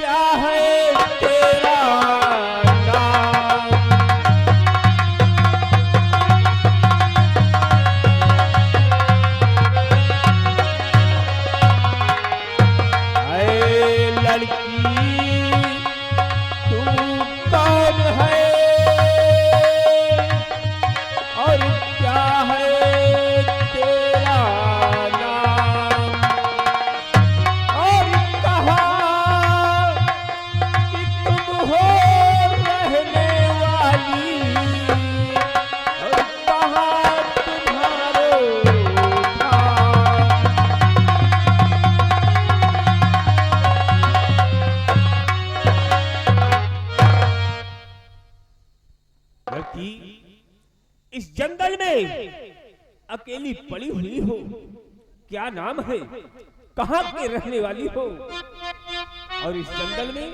क्या है तेरा नाम? ऐ लड़की तू कौन है और क्या है तेरा नाम? और कहाँ कि तुम हो रहने वाली और कहाँ तुम्हारो धाम? लड़की इस जंगल में अकेली पड़ी हुई हो, क्या नाम है, कहाँ के रहने वाली हो और इस जंगल में?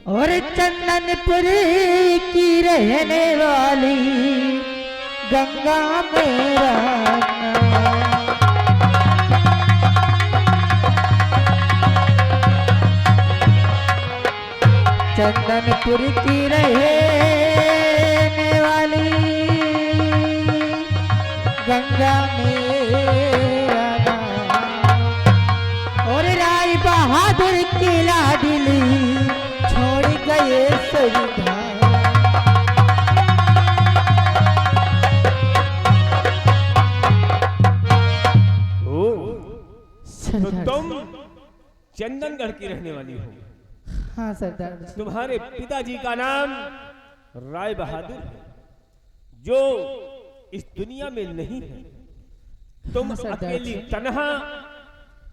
और चंदनपुर की रहने वाली गंगा मेरा नाम। चंदनपुर की रहने वाली गंगा मेरा नाम। और राय बहादुर की लाडली छोड़ गए सुविधा। ओ, तो तुम चंदनगढ़ की रहने वाली हो? हाँ सरदार जी। तुम्हारे पिताजी का नाम राय बहादुर है, जो इस दुनिया में नहीं है। तुम हाँ, सरदार अकेली जी। तन्हा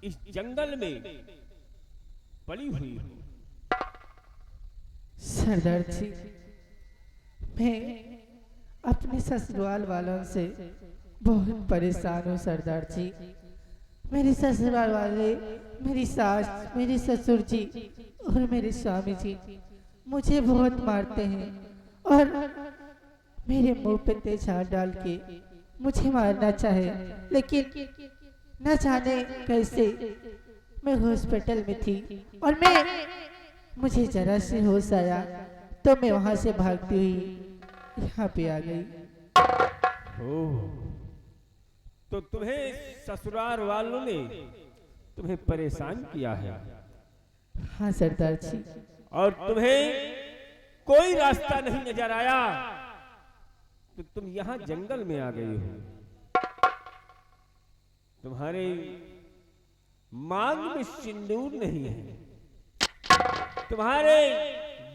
इस जंगल में पड़ी हुई हो। सरदार जी, मैं अपने ससुराल वालों से बहुत परेशान हूँ सरदार जी। मेरे ससुराल वाले, मेरी सास, मेरे ससुर जी और मेरे स्वामी जी मुझे बहुत मारते हैं और मेरे मुंह पे तेज हाथ डाल के मुझे मारना चाहे, लेकिन न जाने कैसे मैं हॉस्पिटल में थी और मुझे जरा से होश आया तो मैं वहां से भागती हुई यहाँ पे आ गई। तो तुम्हें ससुराल वालों ने तुम्हें परेशान किया है? हाँ सरदार जी। और तुम्हें कोई रास्ता नहीं नजर आया तो तुम यहाँ जंगल में आ गई हो। तुम्हारे मांग में सिंदूर नहीं है, तुम्हारे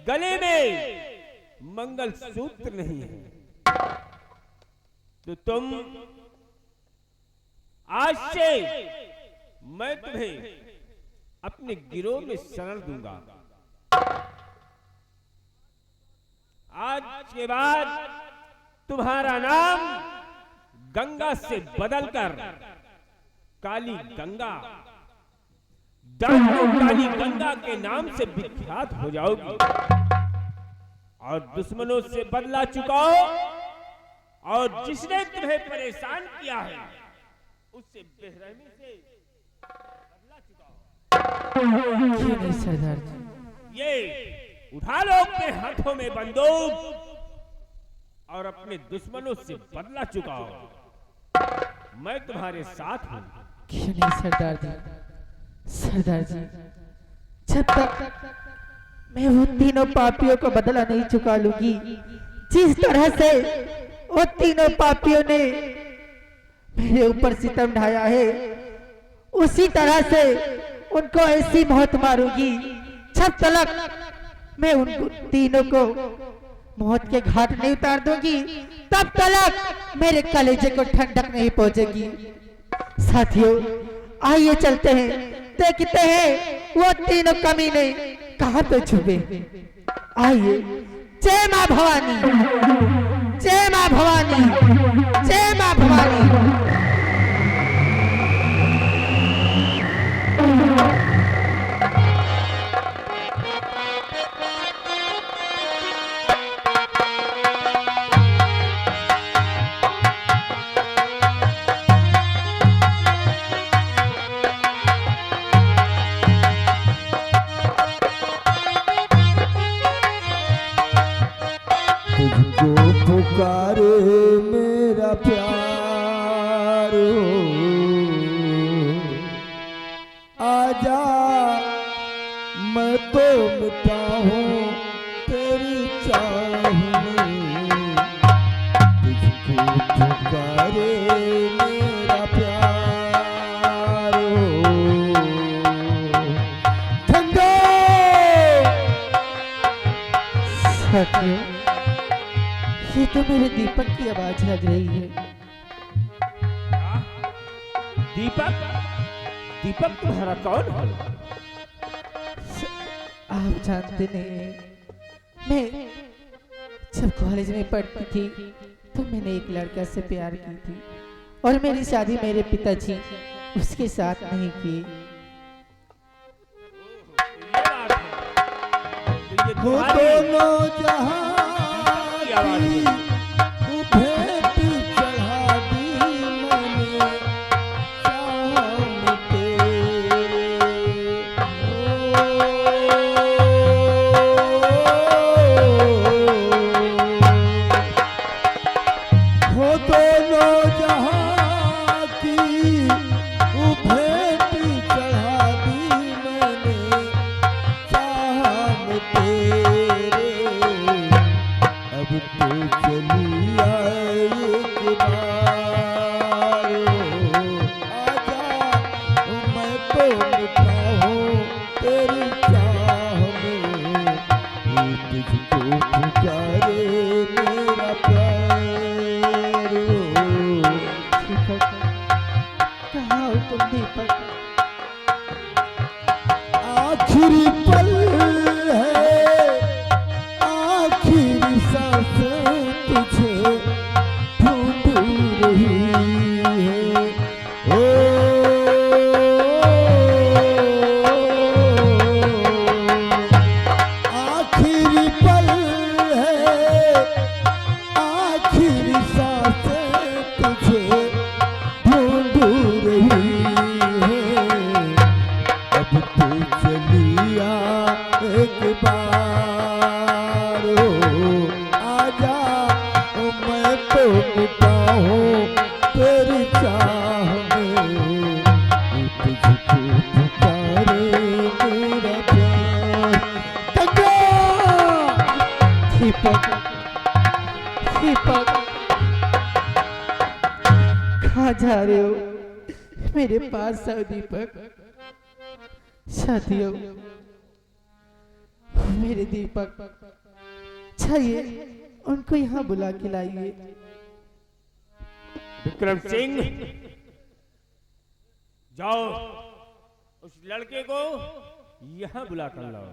गले में मंगलसूत्र नहीं है, तो तुम आज से मैं तुम्हें अपने गिरोह में शरण दूंगा। आज के बाद तुम्हारा नाम गंगा से बदलकर काली गंगा, काली गंगा के नाम से विख्यात हो जाओगी और दुश्मनों से बदला चुकाओ और जिसने तुम्हें परेशान किया है उससे बेरहमी से बदला चुकाओ। क्यों नहीं सरदार जी? ये उठा लो अपने हाथों में बंदूक और अपने दुश्मनों से बदला चुकाओ। मैं तुम्हारे साथ हूं। क्यों नहीं सरदार जी? सरदार जी, जब तक मैं उन तीनों पापियों को बदला नहीं चुका लूंगी, जिस तरह से उन तीनों पापियों ने मेरे ऊपर सितम ढाया है, उसी तरह से उनको ऐसी मौत मारूंगी जब तक मैं उन तीनों को मौत के घाट नहीं उतार दूंगी, तब तक मेरे कलेजे को ठंडक नहीं पहुंचेगी। साथियों, आइए चलते हैं, देखते हैं वो तीनों कमीने कहां पे छुपे। आइए। जय मां भवानी, जय मां भवानी, जय मां भवानी। मेरे दीपक की आवाज लग रही है। दीपक? दीपक तुम्हारा कौन है? आप जानते नहीं, मैं जब कॉलेज में पढ़ती थी तो मैंने एक लड़का से प्यार की थी और मेरी शादी मेरे पिताजी उसके साथ नहीं की। ये बात है। तो ये वो तुम्हारी दोनों जहां की आवाज है। की भेंट चढ़ा दी मैंने शाम तेरे। वो दोनों जहां की भेंट चढ़ा दी मैंने शाम तेरे। अब तो चली आए एक बार, आजा मैं तो मिटा हूँ तेरी चाह में, ये तुझको पुकारे मेरा प्यार। दीपक, कहाँ हो तुम दीपक? आखिरी पल है, आखिरी सांसें तुझे ढूंढ रही है। ओ आखिरी पल है, आखिरी सांसें तुझे ढूंढ रही है। अब तो चलिया एक बार, आजा मैं तो मिटा हूँ तेरी चाह में, तुझको पुकारे मेरा प्यार। गंगा! दीपक, दीपक, कहाँ जा रहे हो? मेरे पास आओ दीपक। साथियों, मेरे दीपक चाहिए, उनको यहाँ बुला के लाइए। विक्रम सिंह, जाओ उस लड़के को यहाँ बुला कर लाओ।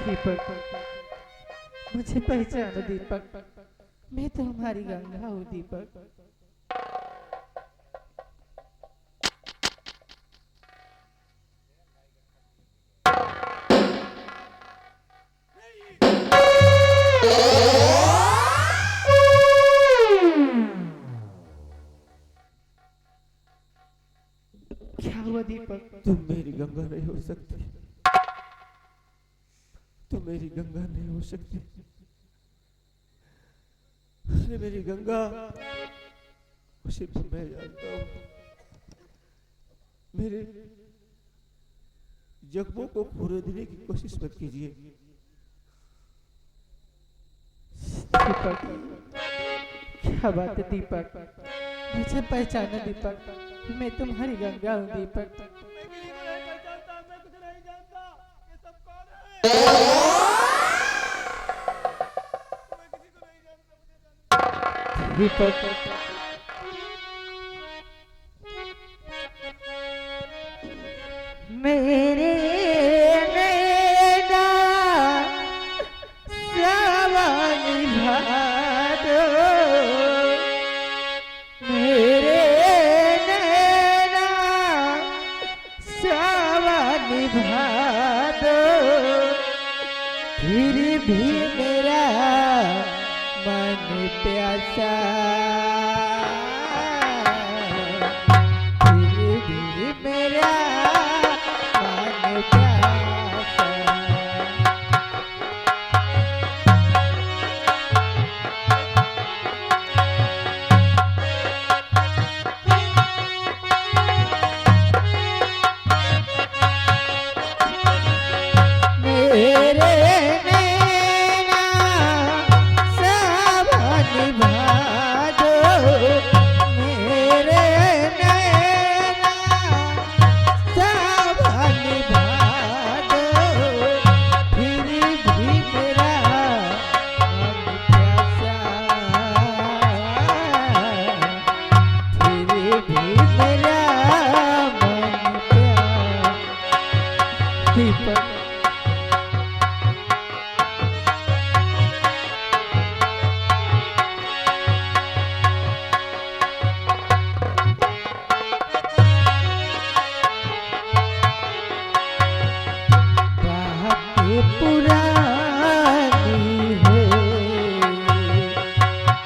दीपक, मुझे पहचानो दीपक, मैं तो हमारी गंगा हूँ दीपक। क्या हुआ दीपक? तुम मेरी गंगा नहीं हो सकती, तुम मेरी गंगा नहीं हो सकती। अरे मेरी गंगा, सिर्फ मैं जानता हूँ, मेरे जख्मों को खोदने की कोशिश मत कीजिए। दीपक, क्या बात है दीपक, मुझे पहचाना दीपक, मैं तुम्हारी गंगा हूँ दीपक। दीपक, मेरे नैना सावन भादो, मेरे नैना सावन भादो, फिर भी मेरा मन प्यासा, फिर भी मेरा मन प्यासा। मेरे नैना सावन भादो, मेरे नैना सावन भादो, फिर भी मेरा मन प्यासा, फिर भी मेरा मन प्यासा। दीपक, बातें पुरानी है,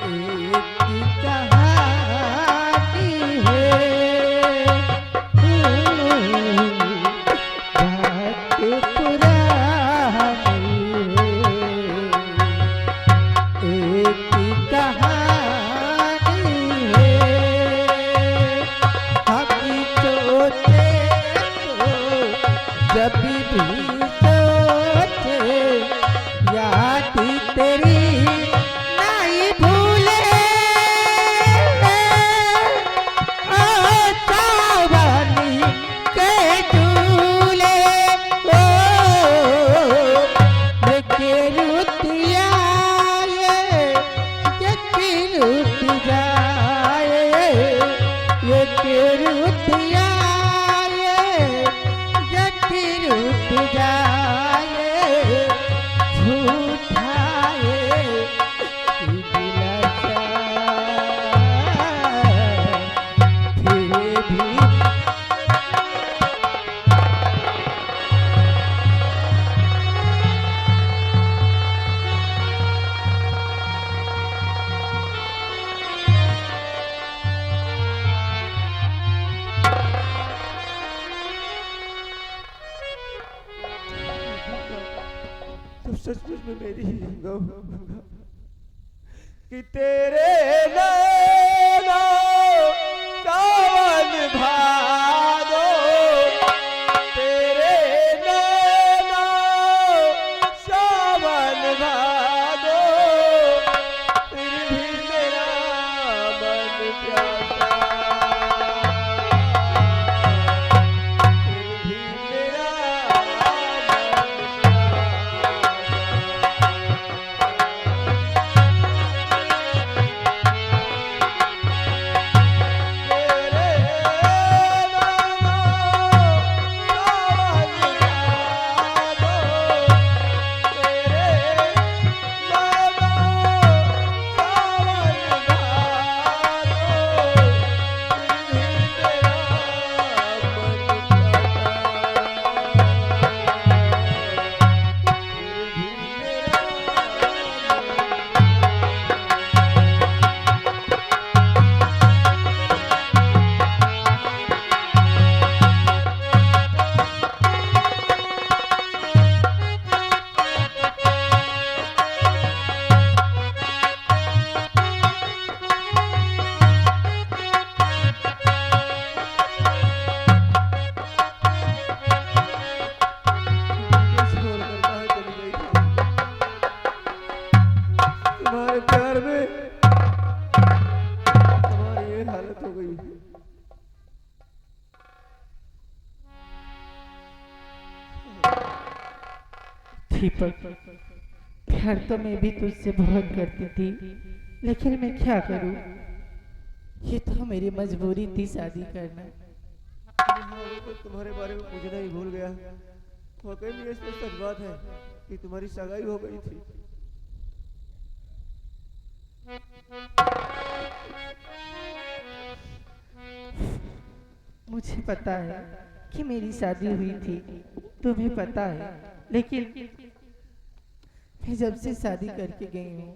एक ही कहानी है, बातें पुरानी है, एक ही कहानी है। हम सोचे तो जब भी सोचे, याद तेरी नहीं भूले, ओ सावनी के झूले, ओ लेके रुत आए, लेके रुत जाए, लेके रुत आए, लेके रुत जाए, झूठाए कि दिलासा, फिर भी तुम सचमुच में मेरी ही गंगा हो गंगा, कि तेरे नैना सावन भादो, तेरे नैना सावन भादो, फिर भी मेरा मन प्यासा, फिर भी मेरा मन प्यासा। दीपक, प्यार तो मैं भी तुझसे बहुत करती थी, लेकिन मैं क्या करूं? ये तो मेरी मजबूरी थी शादी करना। तो तुम्हारे बारे में मुझे नहीं भूल गया। वाकई में इसमें सच बात है कि तुम्हारी सगाई हो गई थी। मुझे पता है कि मेरी शादी हुई थी, तुम्हें पता है, लेकिन मैं जब से शादी करके गई हूँ,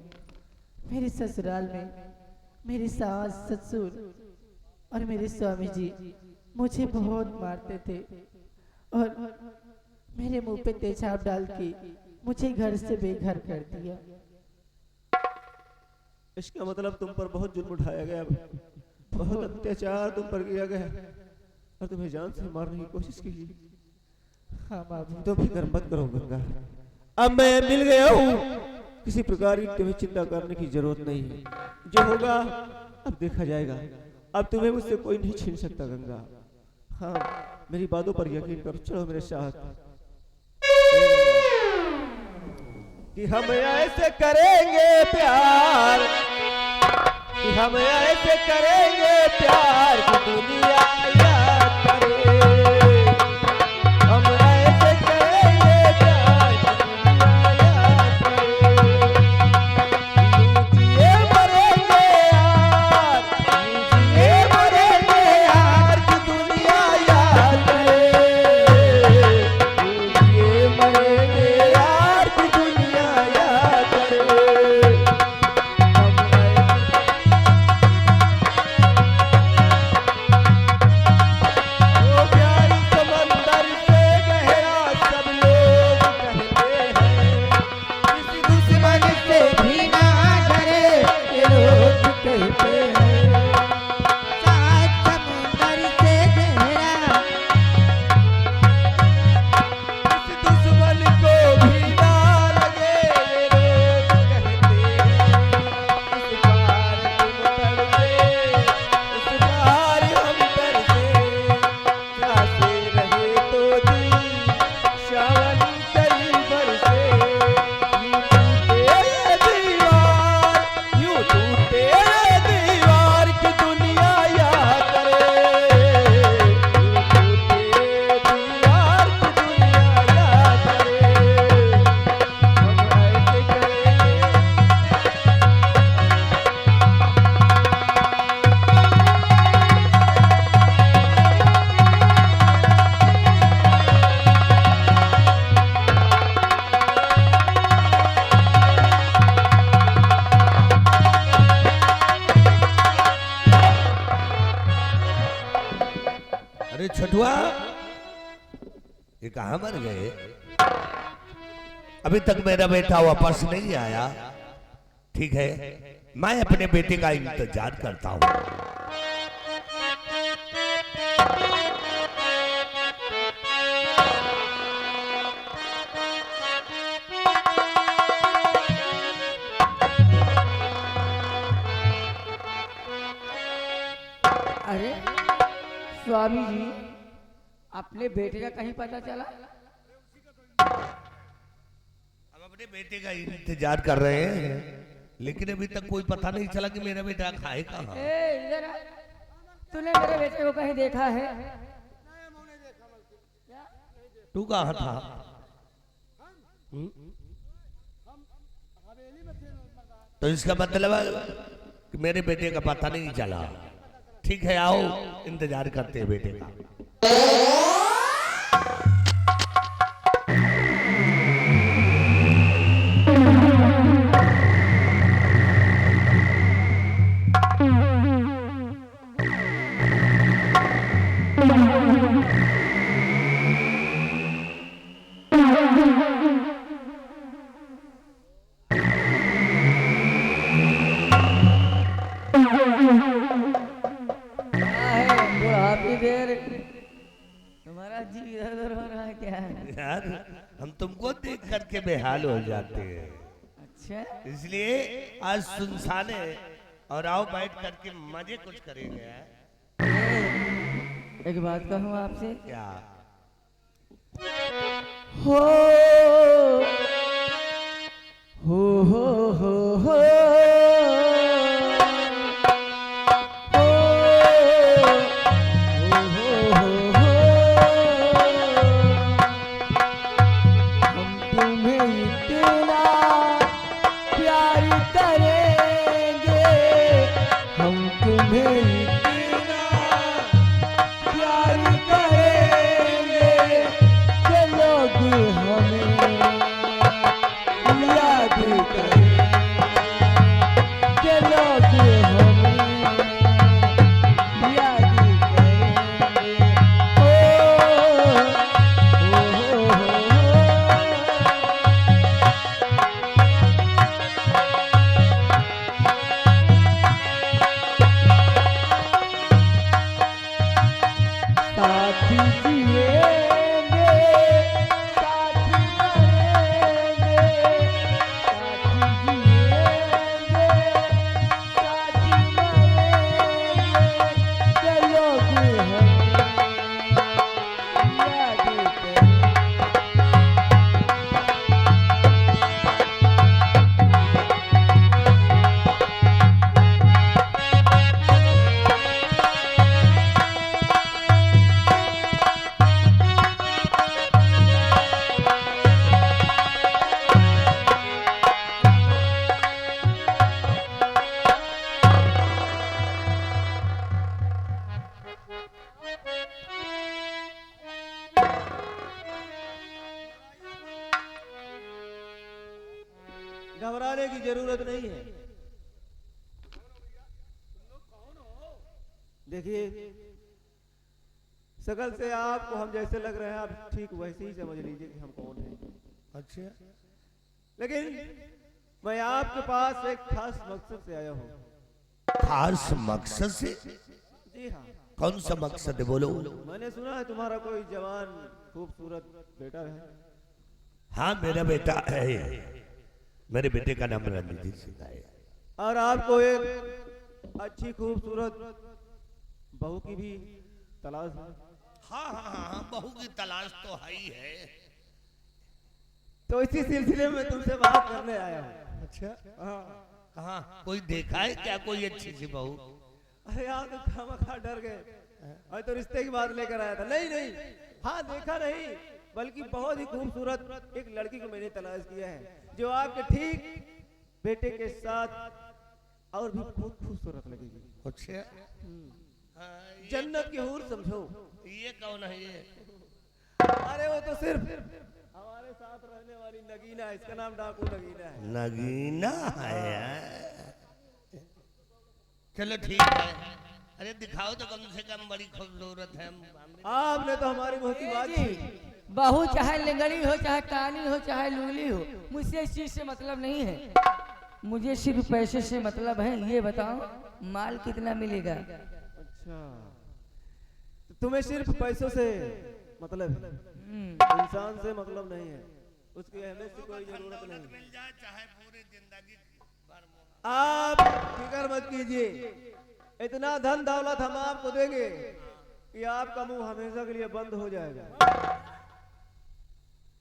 मेरे ससुराल में मेरे सास ससुर और मेरे स्वामी जी मुझे बहुत मारते थे और मेरे मुंह पे तेजाब डाल के मुझे घर से बेघर कर दिया। इसका मतलब तुम पर बहुत जुल्म उठाया गया, बहुत अत्याचार तुम पर किया गया और तुम्हें जान से मारने की कोशिश की गई। हाँ बाबू। तो फिक्र मत करो गंगा, अब मैं मिल गया हूँ। किसी प्रकार की तुम्हें चिंता करने की जरूरत नहीं है। जो होगा अब देखा जाएगा। अब तुम्हें मुझसे कोई नहीं छीन सकता गंगा। हाँ, मेरी बातों पर यकीन करो, चलो मेरे साथ। कि हम ऐसे करेंगे प्यार, कि हम ऐसे करेंगे प्यार कि दुनिया याद करे। हम ऐसे करेंगे प्यार कि दुनिया याद करे। यूं जिए मरेंगे यार, यूं जिए मरेंगे यार कि दुनिया याद करे। यूं जिए मरेंगे यार कि दुनिया याद करे। ओ प्यारी समंदर से गहरा सब लोग कहते हैं, किसी दुश्मन से भी ना डरे ये लोग कहते हैं। सात समुंदर से गहरा, किसी दुश्मन को भी ना लगे ये लोग कहते हैं। इस बार तुम तड़पे, इस बार हम तरसे, प्यासे रहे तो दिल सावन कई बरसे। यूं टूटे दीवार की दुनिया याद करे। यूं टूटे दीवार की दुनिया याद करे। हम ऐसे करेंगे। अरे छठुआ, ये कहाँ मर गए? अभी तक मेरा बेटा वापस नहीं आया। ठीक है, मैं अपने बेटे का इंतजार करता हूँ। अरे स्वामी जी, अपने बेटे का कहीं पता चला? हम अपने बेटे का इंतजार कर रहे हैं, लेकिन अभी तक कोई पता नहीं चला कि मेरा बेटा खाए कहाँ। ए इधर आ। तूने मेरे बेटे को कहीं देखा है? तू कहाँ था? तो इसका मतलब है कि मेरे बेटे का पता नहीं चला। ठीक है, आओ इंतजार करते हैं बेटे का। बुढ़ापी देर तुम्हारा जी इधर उधर हो रहा है क्या? यार, हम तुमको देख करके बेहाल हो जाते हैं, अच्छा, इसलिए आज सुनसान है और आओ बैठ करके मजे कुछ करेंगे। एक बात कहूँ आपसे? क्या? हो तुम्हें इतना प्यार करेंगे, हम तुम्हें इतना प्यार करेंगे कि लोग हमें याद करेंगे, कि लोग हमें याद करेंगे। ओ, ओ, ओ, साथी जिएंगे, साथी मरेंगे, साथी जिएंगे, साथी मरेंगे, के लोग हमें याद करेंगे। घबराने की जरूरत नहीं है। देखिए, शकल से आपको हम जैसे लग रहे हैं, आप ठीक वैसे ही समझ लीजिए कि हम कौन हैं। अच्छा, लेकिन मैं आपके पास एक खास मकसद से आया हूँ। खास मकसद से? जी हाँ, कौन सा मकसद है, बोलो। मैंने सुना है तुम्हारा कोई जवान खूबसूरत बेटा है। हाँ, मेरा बेटा है। मेरे बेटे का नाम रणजीत सिंह है। और आपको एक अच्छी खूबसूरत बहू की भी तलाश है। हाँ हाँ हाँ, बहू की तलाश तो है ही है। तो इसी सिलसिले में तुमसे बात करने आया हूँ। अच्छा, हाँ। कहाँ कोई देखा है क्या, कोई अच्छी सी बहू? अरे आप तो खामखा डर गए। अरे तो रिश्ते की बात लेकर आया था। नहीं नहीं, हाँ देखा नहीं, बल्कि बहुत ही खूबसूरत एक लड़की को मैंने तलाश किया है, जो आपके ठीक बेटे के साथ और भी बहुत खूबसूरत लगेगी। अच्छा, जन्नत की हूर समझो। ये कौन है ये? अरे वो तो सिर्फ हमारे साथ रहने वाली नगीना है। इसका नाम डाकू नगीना है। नगीना है यार। चलो ठीक है। अरे दिखाओ तो, कम से कम बड़ी खूबसूरत है। आपने तो हमारी बहुत ही बात जी, की। बहू चाहे लिंगड़ी हो, चाहे कानी हो, चाहे लूली हो, मुझसे इस चीज से मतलब नहीं है। मुझे सिर्फ पैसे से मतलब है। ये बताओ माल कितना मिलेगा? अच्छा, तो तुम्हें सिर्फ पैसों से मतलब है, इंसान से मतलब नहीं है। उसकी अहमियत की कोई जरूरत नहीं। मिल जाए चाहे पूरी जिंदगी भर। आप फिक्र मत कीजिए, इतना धन दौलत हम आपको देंगे कि आपका मुंह हमेशा के लिए बंद हो जाएगा।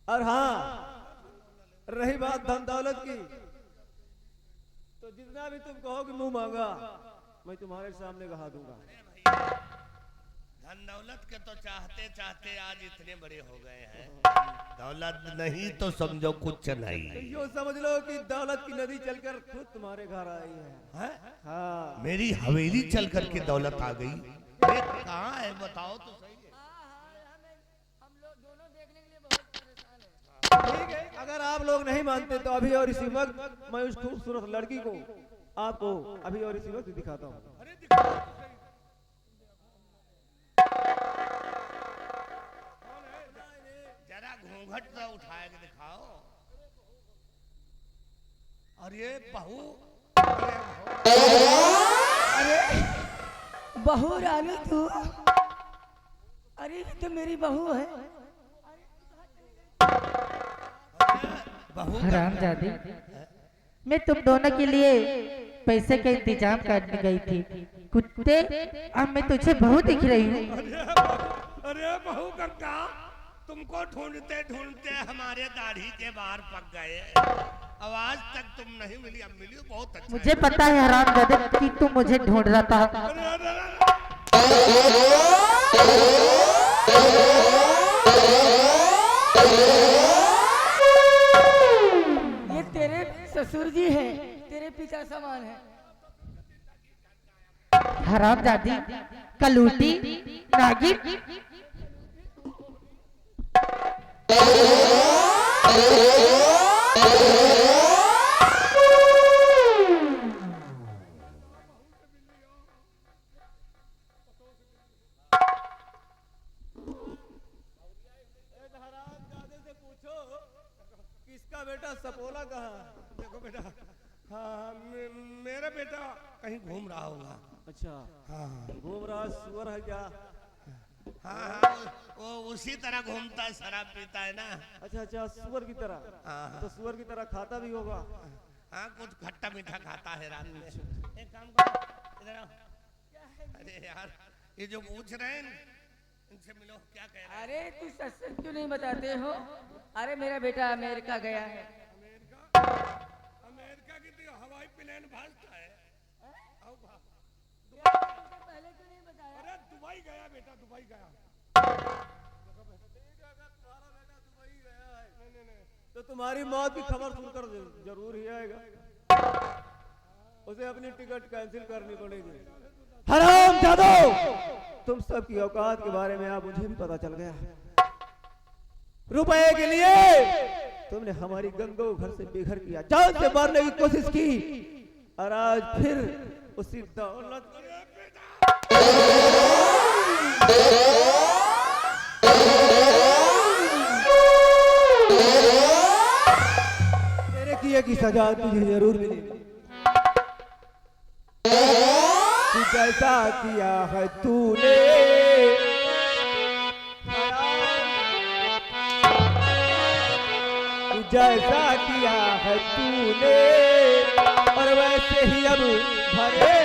और हाँ, रही बात धन दौलत की, तो जितना भी तुम कहोगे मुंह मांगा, मैं तुम्हारे सामने कहा दूंगा। धन दौलत के तो चाहते चाहते आज इतने बड़े हो गए हैं। दौलत नहीं तो समझो कुछ नहीं। यो समझ लो कि दौलत की नदी चलकर खुद तुम्हारे घर आई है। हाँ, मेरी हवेली चल करके दौलत आ गई। ये कहाँ है बताओ तो सही। हम लोग दोनों देखने के लिए बहुत परेशान हैं। ठीक है, अगर आप लोग नहीं मानते तो अभी और इसी वक्त मैं उस खूबसूरत लड़की को आपको अभी और इसी वक्त दिखाता हूँ। जरा घूंघट तो उठाए के दिखाओ। और ये बहू, बहू रानी तू? अरे ये तो मेरी बहू है। बहू हरामजादी, मैं तुम दोनों के लिए पैसे का इंतजाम करने गई थी। कुत्ते, अब मैं तुझे बहुत दिख रही हूँ। अरे बहू गंगा, तुमको ढूंढते ढूंढते हमारे दाढ़ी के बाहर पक गए। आवाज तक तुम नहीं मिली, अब मिली बहुत अच्छा। मुझे पता है हरामजादे कि तुम मुझे ढूंढ रहा था। अरे, अरे, अरे, अरे। ससुर जी हैं, तेरे पिता समान है। हरामजादी, कलूटी, नागिन। किसका बेटा सपोला कहाँ? देखो बेटा, हाँ मेरा बेटा कहीं घूम रहा होगा। अच्छा, हाँ घूम रहा सुअर है क्या? हाँ हाँ, वो उसी तरह घूमता है, शराब पीता है ना। अच्छा अच्छा, सुअर की तरह। हाँ तो सुअर की तरह खाता भी होगा। हाँ, कुछ खट्टा मीठा खाता है रात में। एक काम करो, इधर आओ। अरे यार, ये जो पूछ रहे हैं इनसे मिलो, क्या कह रहे हैं? अरे तू सच सच क्यों नहीं बताते हो? अरे मेरा बेटा अमेरिका गया है। अमेरिका की तो हवाई प्लेन भाजता है। आओ बाप। पहले क्यों नहीं बताया? अरे दुबई गया बेटा, दुबई गया। तो तुम्हारी मौत की खबर सुनकर जरूर ही आएगा। उसे अपनी टिकट कैंसिल करनी पड़ेगी। हराम जादो, तुम सबकी औकात के बारे में अब मुझे भी पता चल गया। रुपए के लिए तुमने हमारी गंगा को घर से बेघर किया, जान से मारने की कोशिश की, और आज फिर उसी दौलत तेरे किए की सजा तुझे जरूर मिलेगी। तू जैसा किया है तूने, तू जैसा किया है तूने, और वैसे ही अब भरे